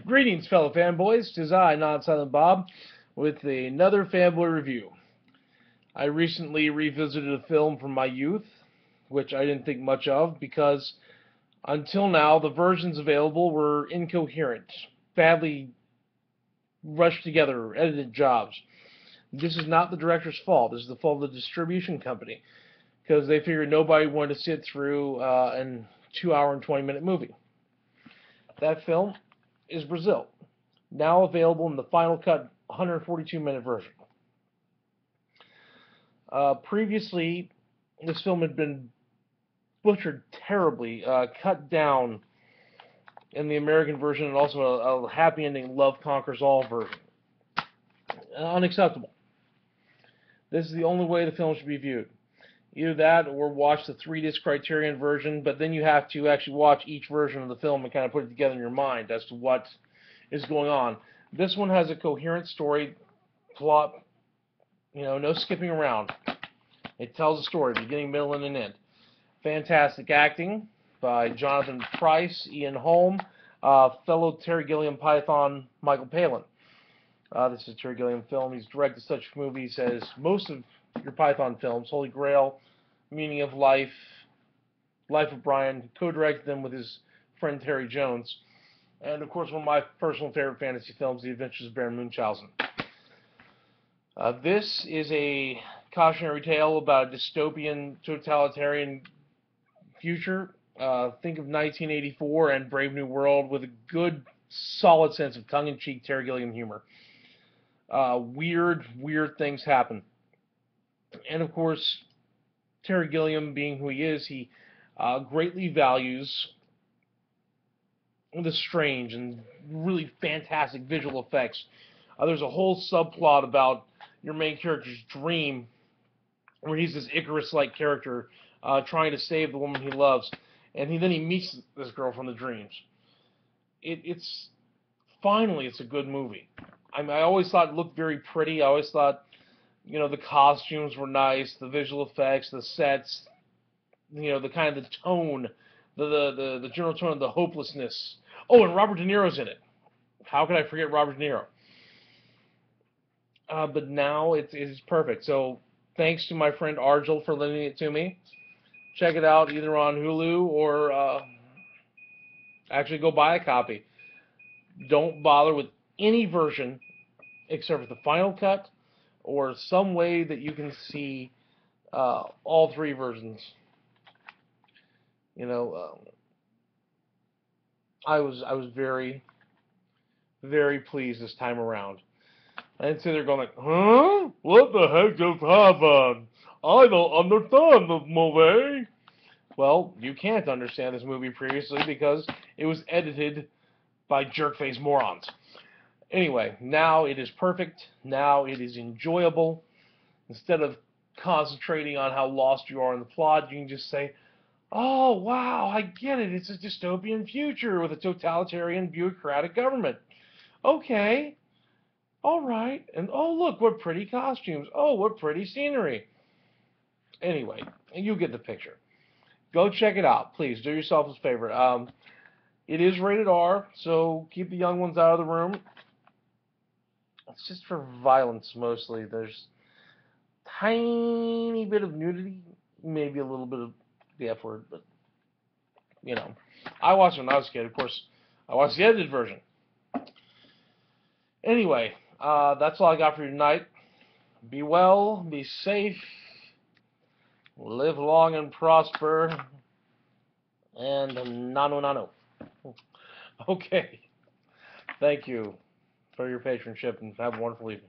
Greetings, fellow fanboys. 'Tis I, Nonsilent Bob, with another fanboy review. I recently revisited a film from my youth, which I didn't think much of because until now the versions available were incoherent, badly rushed together, edited jobs. This is not the director's fault. This is the fault of the distribution company because they figured nobody wanted to sit through an 2 hour and 20-minute movie. That film is Brazil, now available in the final cut 142-minute version. Previously, this film had been butchered terribly, cut down in the American version, and also a happy ending Love Conquers All version. Unacceptable. This is the only way the film should be viewed. Either that or watch the 3-disc Criterion version, but then you have to actually watch each version of the film and kind of put it together in your mind as to what is going on. This one has a coherent story, plot, no skipping around. It tells a story, beginning, middle, and an end. Fantastic acting by Jonathan Pryce, Ian Holm, fellow Terry Gilliam Python Michael Palin. This is a Terry Gilliam film. He's directed such movies as most of your Python films: Holy Grail, Meaning of Life, Life of Brian. Co-directed them with his friend Terry Jones. And, of course, one of my personal favorite fantasy films, The Adventures of Baron Munchausen. This is a cautionary tale about a dystopian, totalitarian future. Think of 1984 and Brave New World with a good, solid sense of tongue-in-cheek Terry Gilliam humor. Weird things happen. And, of course, Terry Gilliam, being who he is, he greatly values the strange and really fantastic visual effects. There's a whole subplot about your main character's dream, where he's this Icarus-like character trying to save the woman he loves, and then he meets this girl from the dreams. It's a good movie. I always thought it looked very pretty. I always thought, the costumes were nice, the visual effects, the sets, the kind of the tone, the general tone of the hopelessness. Oh, and Robert De Niro's in it. How could I forget Robert De Niro? But now it's perfect. So thanks to my friend Argel for lending it to me. Check it out either on Hulu or actually go buy a copy. Don't bother with any version except for the final cut or some way that you can see all 3 versions. I was very, very pleased this time around. I didn't sit there going like, huh? What the heck just happened? I don't understand this movie. Well, you can't understand this movie previously because it was edited by jerk-faced morons. Anyway, now it is perfect. Now it is enjoyable. Instead of concentrating on how lost you are in the plot, you can just say, oh, wow, I get it. It's a dystopian future with a totalitarian bureaucratic government. Okay. All right. And oh, look, what pretty costumes. Oh, what pretty scenery. Anyway, you get the picture. Go check it out. Please do yourself a favor. It is rated R, so keep the young ones out of the room. It's just for violence mostly. There's a tiny bit of nudity, maybe a little bit of the F word, but I watched it when I was a kid. Of course, I watched the edited version. Anyway, that's all I got for you tonight. Be well, be safe, live long and prosper, and nano. Okay. Thank you for your patronship, and have a wonderful evening.